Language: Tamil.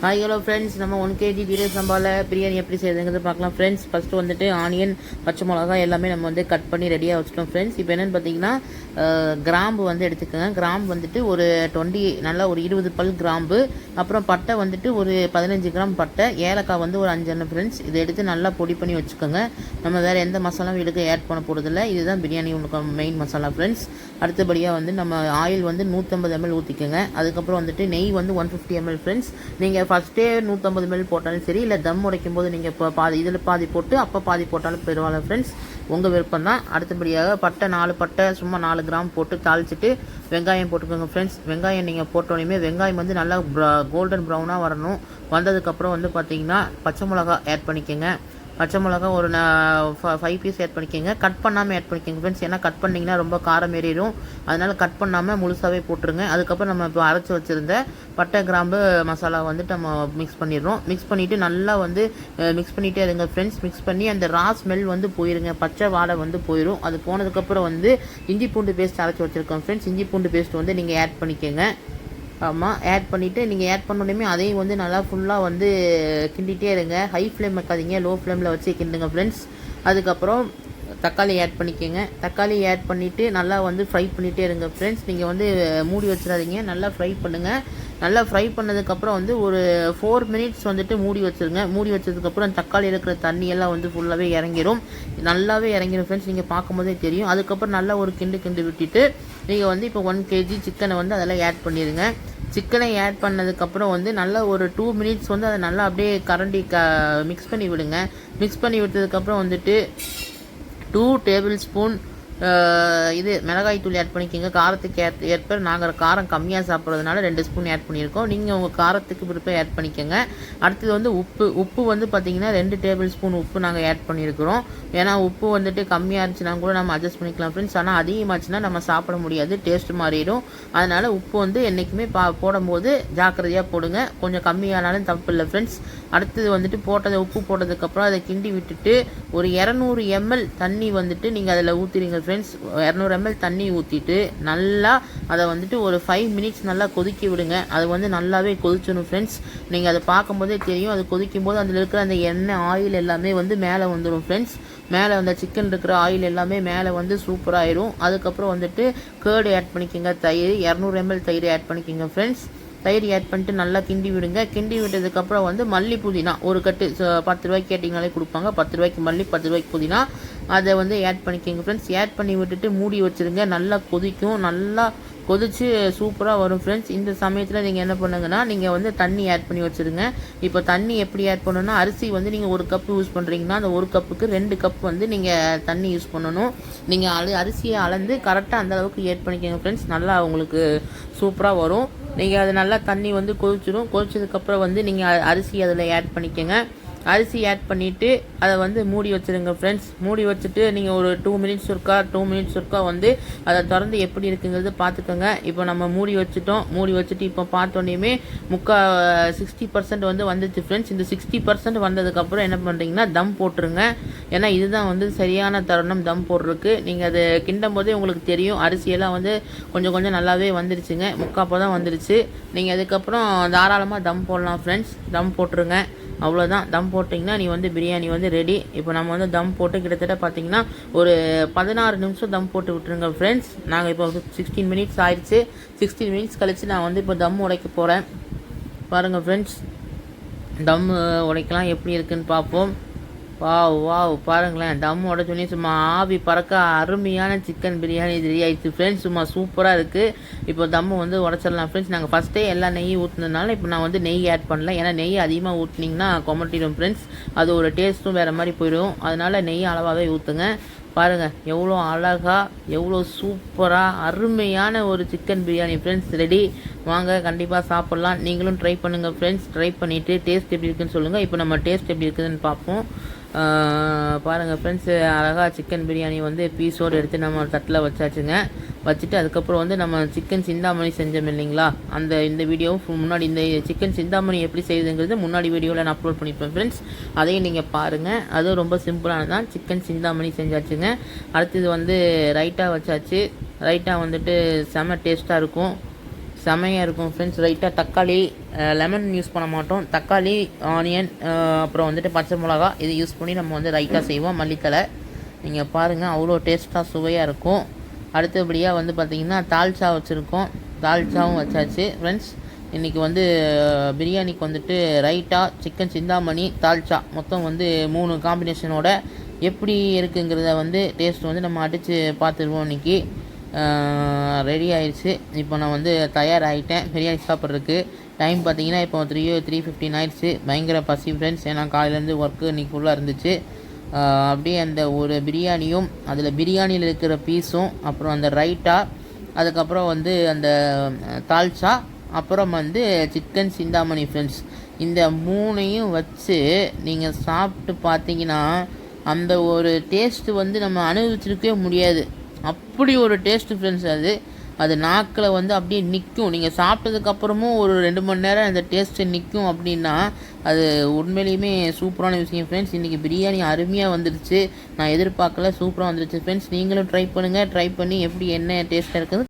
ஹாய் ஹலோ ஃப்ரெண்ட்ஸ், நம்ம 1 kg ஜீரக சம்பாவில் பிரியாணி எப்படி செய்யுதுங்கிறது பார்க்கலாம் ஃப்ரெண்ட்ஸ். ஃபஸ்ட்டு வந்துட்டு ஆனியன், பச்சை மிளகா எல்லாமே நம்ம வந்து கட் பண்ணி ரெடியாக வச்சுட்டோம் ஃப்ரெண்ட்ஸ். இப்போ என்னென்னு பார்த்தீங்கன்னா கிராம்பு வந்து எடுத்துக்கோங்க. கிராம்பு வந்துட்டு ஒரு 20 பல் கிராம்பு, அப்புறம் பட்டை வந்துட்டு ஒரு 15 கிராம் பட்டை, ஏலக்காய் வந்து ஒரு 5 எண்ணெய் ஃப்ரெண்ட்ஸ். இதை எடுத்து நல்லா பொடி பண்ணி வச்சுக்கோங்க. நம்ம வேறு எந்த மசாலாவும் எடுக்க ஆட் பண்ண போகிறதில்ல. இதுதான் பிரியாணி உங்களுக்கு மெயின் மசாலா ஃப்ரெண்ட்ஸ். அடுத்தபடியாக வந்து நம்ம ஆயில் வந்து 150 ml ஊற்றிக்கோங்க. அதுக்கப்புறம் வந்துட்டு நெய் வந்து 150 ml ஃப்ரெண்ட்ஸ். நீங்கள் ஃபஸ்ட்டே 150 ml போட்டாலும் சரி, இல்லை தம் உடைக்கும் போது நீங்கள் இப்போ இதில் பாதி போட்டு அப்போ பாதி போட்டாலும் பரவாயில்ல ஃப்ரெண்ட்ஸ், உங்கள் விருப்பம் தான். அடுத்தபடியாக பட்டை 4 பட்டை சும்மா 4 கிராம் போட்டு தாளிச்சிட்டு வெங்காயம் போட்டுக்கோங்க ஃப்ரெண்ட்ஸ். வெங்காயம் நீங்கள் போட்டோடனே வெங்காயம் வந்து நல்லா கோல்டன் ப்ரௌனாக வரணும். வந்ததுக்கப்புறம் வந்து பார்த்தீங்கன்னா பச்சை மிளகா ஆட் பண்ணிக்கோங்க. பச்சை மிளகா ஒரு 5 பீஸ் ஆட் பண்ணிக்கோங்க. கட் பண்ணாமல் ஆட் பண்ணிக்கோங்க ஃப்ரெண்ட்ஸ். ஏன்னா கட் பண்ணிங்கன்னா ரொம்ப காரம் ஏறிடும். அதனால் கட் பண்ணாமல் முழுசாகவே போட்டுருங்க. அதுக்கப்புறம் நம்ம இப்போ அரைச்சி வச்சுருந்த பட்டை கிராம்பு மசாலா வந்துட்டு நம்ம மிக்ஸ் பண்ணிடுறோம். மிக்ஸ் பண்ணிவிட்டு நல்லா வந்து மிக்ஸ் பண்ணிகிட்டே இருங்க ஃப்ரெண்ட்ஸ். மிக்ஸ் பண்ணி அந்த ரா ஸ்மெல் வந்து போயிருங்க, பச்சை வாடை வந்து போயிடும். அது போனதுக்கப்புறம் வந்து இஞ்சி பூண்டு பேஸ்ட் அரைச்சி வச்சுருக்கோம் ஃப்ரெண்ட்ஸ். இஞ்சி பூண்டு பேஸ்ட் வந்து நீங்கள் ஆட் பண்ணிக்கோங்க. ஆமாம், ஆட் பண்ணிவிட்டு நீங்கள் ஆட் பண்ணோடனே அதையும் வந்து நல்லா ஃபுல்லாக வந்து கிண்டிகிட்டே இருங்க. ஹை ஃப்ளேம் வைக்காதீங்க, லோ ஃப்ளேமில் வச்சு கிண்டுங்க ஃப்ரெண்ட்ஸ். அதுக்கப்புறம் தக்காளி ஆட் பண்ணிக்கோங்க. தக்காளி ஆட் பண்ணிவிட்டு நல்லா வந்து ஃப்ரை பண்ணிகிட்டே இருங்க ஃப்ரெண்ட்ஸ். நீங்கள் வந்து மூடி வச்சிடாதீங்க, நல்லா ஃப்ரை பண்ணுங்கள். நல்லா ஃப்ரை பண்ணதுக்கப்புறம் வந்து ஒரு 4 மினிட்ஸ் வந்துட்டு மூடி வச்சுருங்க. மூடி வச்சதுக்கப்புறம் தக்காளி இருக்கிற தண்ணியெல்லாம் வந்து ஃபுல்லாகவே இறங்கிடும், நல்லாவே இறங்கிடும் ஃப்ரெண்ட்ஸ். நீங்கள் பார்க்கும்போதே தெரியும். அதுக்கப்புறம் நல்லா ஒரு கிண்டு விட்டுட்டு நீங்கள் வந்து இப்போ 1 kg சிக்கனை வந்து அதெல்லாம் ஆட் பண்ணிடுங்க. சிக்கனை ஆட் பண்ணதுக்கப்புறம் வந்து நல்லா ஒரு 2 மினிட்ஸ் வந்து அதை நல்லா அப்படியே கரண்டி மிக்ஸ் பண்ணி விடுங்க. மிக்ஸ் பண்ணி விட்டதுக்கப்புறம் வந்துட்டு 2 டேபிள் ஸ்பூன் இது மிளகாய் தூள் ஆட் பண்ணிக்கோங்க. காரத்துக்கு ஏற்ப நாங்கள் காரம் கம்மியாக சாப்பிட்றதுனால 2 ஸ்பூன் ஆட் பண்ணியிருக்கோம். நீங்கள் உங்கள் காரத்துக்கு விருப்பம் ஆட் பண்ணிக்கோங்க. அடுத்தது வந்து உப்பு வந்து பார்த்திங்கன்னா 2 டேபிள் ஸ்பூன் உப்பு நாங்கள் ஆட் பண்ணியிருக்கிறோம். ஏன்னா உப்பு வந்துட்டு கம்மியாக இருந்துச்சுன்னா கூட நம்ம அட்ஜஸ்ட் பண்ணிக்கலாம் ஃப்ரெண்ட்ஸ். ஆனால் அதிகமாச்சுன்னா நம்ம சாப்பிட முடியாது, டேஸ்ட் மாறிடும். அதனால் உப்பு வந்து என்றைக்குமே போடும்போது ஜாக்கிரதையாக போடுங்க. கொஞ்சம் கம்மியானாலும் தப்பு இல்லை ஃப்ரெண்ட்ஸ். அடுத்தது வந்துட்டு உப்பு போட்டதுக்கப்புறம் அதை கிண்டி விட்டுட்டு ஒரு 200 ml தண்ணி வந்துட்டு நீங்கள் அதில் ஊற்றிடுங்க ஃப்ரெண்ட்ஸ். 200 ml தண்ணி ஊற்றிட்டு நல்லா அதை வந்துட்டு ஒரு 5 மினிட்ஸ் நல்லா கொதிக்க விடுங்க. அது வந்து நல்லாவே கொதிச்சிடும் ஃப்ரெண்ட்ஸ். நீங்கள் அதை பார்க்கும்போதே தெரியும். அது கொதிக்கும் போது அதில் இருக்கிற அந்த எண்ணெய் ஆயில் எல்லாமே வந்து மேலே வந்துடும் ஃப்ரெண்ட்ஸ். மேலே அந்த சிக்கன் இருக்கிற ஆயில் எல்லாமே மேலே வந்து சூப்பராகிடும். அதுக்கப்புறம் வந்துட்டு கேர்டு ஆட் பண்ணிக்கோங்க. தயிர் 200 ml தயிர் ஆட் பண்ணிக்கோங்க ஃப்ரெண்ட்ஸ். தயிர் ஆட் பண்ணிட்டு நல்லா கிண்டி விடுங்க. கிண்டி விட்டதுக்கப்புறம் வந்து மல்லி புதினா ஒரு கட்டு 10 ரூபாய்க்கு கேட்டிங்கனாலே கொடுப்பாங்க. 10 ரூபாய்க்கு மல்லி, 10 ரூபாய்க்கு புதினா, அதை வந்து ஆட் பண்ணிக்கோங்க ஃப்ரெண்ட்ஸ். ஆட் பண்ணி விட்டுட்டு மூடி வச்சுருங்க. நல்லா கொதிக்கும், நல்லா கொதிச்சு சூப்பராக வரும் ஃப்ரெண்ட்ஸ். இந்த சமயத்தில் நீங்கள் என்ன பண்ணுங்கன்னா நீங்கள் வந்து தண்ணி ஆட் பண்ணி வச்சுருங்க. இப்போ தண்ணி எப்படி ஆட் பண்ணணும்னா, அரிசி வந்து நீங்கள் 1 கப்பு யூஸ் பண்ணுறீங்கன்னா அந்த 1 கப்புக்கு 2 கப் வந்து நீங்கள் தண்ணி யூஸ் பண்ணணும். நீங்கள் அரிசியை அளந்து கரெக்டாக அந்தளவுக்கு ஆட் பண்ணிக்கோங்க ஃப்ரெண்ட்ஸ். நல்லா உங்களுக்கு சூப்பராக வரும். நீங்கள் அது நல்லா தண்ணி வந்து கொதிச்சிடும். கொதிச்சதுக்கப்புறம் வந்து நீங்கள் அரிசி அதில் ஆட் பண்ணிக்கோங்க. அரிசி ஆட் பண்ணிவிட்டு அதை வந்து மூடி வச்சுருங்க ஃப்ரெண்ட்ஸ். மூடி வச்சுட்டு நீங்கள் ஒரு 2 மினிட்ஸ் ஒருக்கா வந்து அதை திறந்து எப்படி இருக்குங்கிறது பார்த்துக்கோங்க. இப்போ நம்ம மூடி வச்சுட்டோம். மூடி வச்சுட்டு இப்போ பார்த்தோன்னே 60% வந்து வந்துச்சு ஃப்ரெண்ட்ஸ். இந்த 60% வந்ததுக்கப்புறம் என்ன பண்ணுறீங்கன்னா தம் போட்டுருங்க. ஏன்னா இதுதான் வந்து சரியான தருணம் தம் போடுறதுக்கு. நீங்கள் அதை கிண்டும் போதே உங்களுக்கு தெரியும், அரிசியெல்லாம் வந்து கொஞ்சம் நல்லாவே வந்துருச்சுங்க. முக்காப்போ தான் வந்துருச்சு. நீங்கள் அதுக்கப்புறம் தாராளமாக தம் போடலாம் ஃப்ரெண்ட்ஸ். தம் போட்டுருங்க. அவ்வளோதான். தம் போட்டிங்கன்னா நீ வந்து பிரியாணி வந்து ரெடி. இப்போ நம்ம வந்து தம் போட்டு கிட்டத்தட்ட பார்த்திங்கன்னா ஒரு 16 நிமிஷம் தம் போட்டு விட்டுருங்க ஃப்ரெண்ட்ஸ். நாங்கள் இப்போ 16 மினிட்ஸ் ஆயிடுச்சு. 16 மினிட்ஸ் கழித்து நான் வந்து இப்போ தம் உடைக்க போகிறேன். பாருங்கள் ஃப்ரெண்ட்ஸ், தம் உடைக்கலாம் எப்படி இருக்குதுன்னு பார்ப்போம். வாவ் பாருங்களேன், தம் உடச்சோன்னே சும்மா ஆவி பறக்க அருமையான சிக்கன் பிரியாணி ரெடி ஆயிடுச்சு ஃப்ரெண்ட்ஸ். சும்மா சூப்பராக இருக்குது. இப்போ தம்மு வந்து உடச்சிடலாம் ஃப்ரெண்ட்ஸ். நாங்கள் ஃபஸ்ட்டே எல்லா நெய்யும் ஊற்றுனதுனால இப்போ நான் வந்து நெய் ஆட் பண்ணல. ஏன்னா நெய் அதிகமாக ஊற்றினீங்கன்னா கொமட்டிடும் ஃப்ரெண்ட்ஸ். அது ஒரு டேஸ்ட்டும் வேறு மாதிரி போயிடும். அதனால் நெய் அளவாகவே ஊற்றுங்க. பாருங்கள் எவ்வளோ அழகாக, எவ்வளோ சூப்பராக அருமையான ஒரு சிக்கன் பிரியாணி ஃப்ரெண்ட்ஸ் ரெடி. வாங்க கண்டிப்பாக சாப்பிட்லாம். நீங்களும் ட்ரை பண்ணுங்கள் ஃப்ரெண்ட்ஸ். ட்ரை பண்ணிவிட்டு டேஸ்ட் எப்படி இருக்குதுன்னு சொல்லுங்கள். இப்போ நம்ம டேஸ்ட் எப்படி இருக்குதுன்னு பார்ப்போம். பாருங்கள் ஃப்ரெண்ட்ஸ், அழகாக சிக்கன் பிரியாணி வந்து பீஸோடு எடுத்து நம்ம தட்டில் வச்சாச்சுங்க. வச்சுட்டு அதுக்கப்புறம் வந்து நம்ம சிக்கன் சிந்தாமணி செஞ்சோம் இல்லைங்களா, இந்த வீடியோவும் முன்னாடி இந்த சிக்கன் சிந்தாமணி எப்படி செய்யுதுங்கிறது முன்னாடி வீடியோவில் நான் அப்லோட் பண்ணிப்பேன் ஃப்ரெண்ட்ஸ். அதையும் நீங்கள் பாருங்கள். அதுவும் ரொம்ப சிம்பிளானதான். சிக்கன் சிந்தாமணி செஞ்சாச்சுங்க. அடுத்தது வந்து ரைட்டா வச்சாச்சு. ரைட்டா வந்துட்டு செம டேஸ்ட்டாக இருக்கும். செமையாக இருக்கும் ஃப்ரெண்ட்ஸ். ரைட்டாக தக்காளி, லெமன் யூஸ் பண்ண மாட்டோம். தக்காளி, ஆனியன், அப்புறம் வந்துட்டு பச்சை மிளகா இது யூஸ் பண்ணி நம்ம வந்து ரைட்டாக செய்வோம். மல்லித்தலை நீங்கள் பாருங்கள், அவ்வளோ டேஸ்ட்டாக சுவையாக இருக்கும். அடுத்தபடியாக வந்து பார்த்திங்கன்னா தால்ச்சா வச்சுருக்கோம். தால்ச்சாவும் வச்சாச்சு ஃப்ரெண்ட்ஸ். இன்றைக்கி வந்து பிரியாணிக்கு வந்துட்டு ரைட்டா, சிக்கன் சிந்தாமணி, தால்ச்சா மொத்தம் வந்து 3 காம்பினேஷனோட எப்படி இருக்குங்கிறத வந்து டேஸ்ட் வந்து நம்ம அடித்து பார்த்துருவோம். இன்றைக்கி ரெடி ஆயிடுச்சு. இப்போ நான் வந்து தயாராகிட்டேன் பிரியாணி சாப்பிட்றதுக்கு. டைம் பார்த்தீங்கன்னா இப்போ 3:15 ஆயிடுச்சு. பயங்கர பசி ஃப்ரெண்ட்ஸ், ஏன்னா காலையிலேருந்து ஒர்க்கு இன்றைக்கி ஃபுல்லாக இருந்துச்சு. அப்படியே அந்த ஒரு பிரியாணியும், அதில் பிரியாணியில் இருக்கிற பீஸும், அப்புறம் அந்த ரைட்டா, அதுக்கப்புறம் வந்து அந்த தால்ச்சா, அப்புறம் வந்து சிக்கன் சிந்தாமணி ஃப்ரெண்ட்ஸ். இந்த 3ஐயும் வச்சு நீங்கள் சாப்பிட்டு பார்த்தீங்கன்னா அந்த ஒரு டேஸ்ட்டு வந்து நம்ம அனுபவிச்சிருக்கவே முடியாது. அப்படி ஒரு டேஸ்ட்டு ஃப்ரெண்ட்ஸ். அது நாக்கில் வந்து அப்படியே நிற்கும். நீங்கள் சாப்பிட்டதுக்கப்புறமும் ஒரு 2 மணி நேரம் அந்த டேஸ்ட்டு நிற்கும். அப்படின்னா அது உண்மையிலேயுமே சூப்பரான விஷயம் ஃப்ரெண்ட்ஸ். இன்றைக்கி பிரியாணி அருமையாக வந்துடுச்சு. நான் எதிர்பார்க்கல, சூப்பராக வந்துடுச்சு ஃப்ரெண்ட்ஸ். நீங்களும் ட்ரை பண்ணுங்கள். ட்ரை பண்ணி எப்படி என்ன டேஸ்ட்டாக இருக்குது